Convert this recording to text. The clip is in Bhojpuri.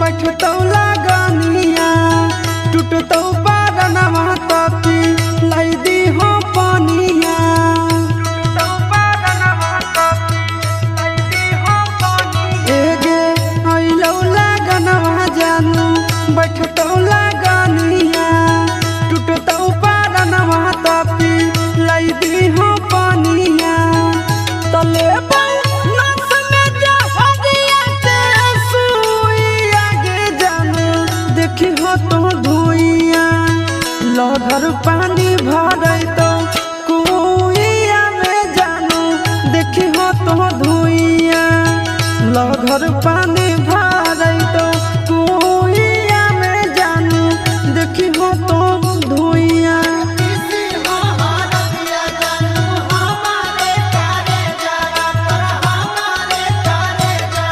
बैठतौ लगनिया टूटतौ बारनवा तपी लाई दी हो पानिया एगे अइलौ लगनवा जानू बैठतौ लगनिया टूटतौ बारनवा तपी लाई दी हो पानिया तले तो धुइया लहर पानी भरे तो कुइया में जानू देखी हो तो धुइया लहर पानी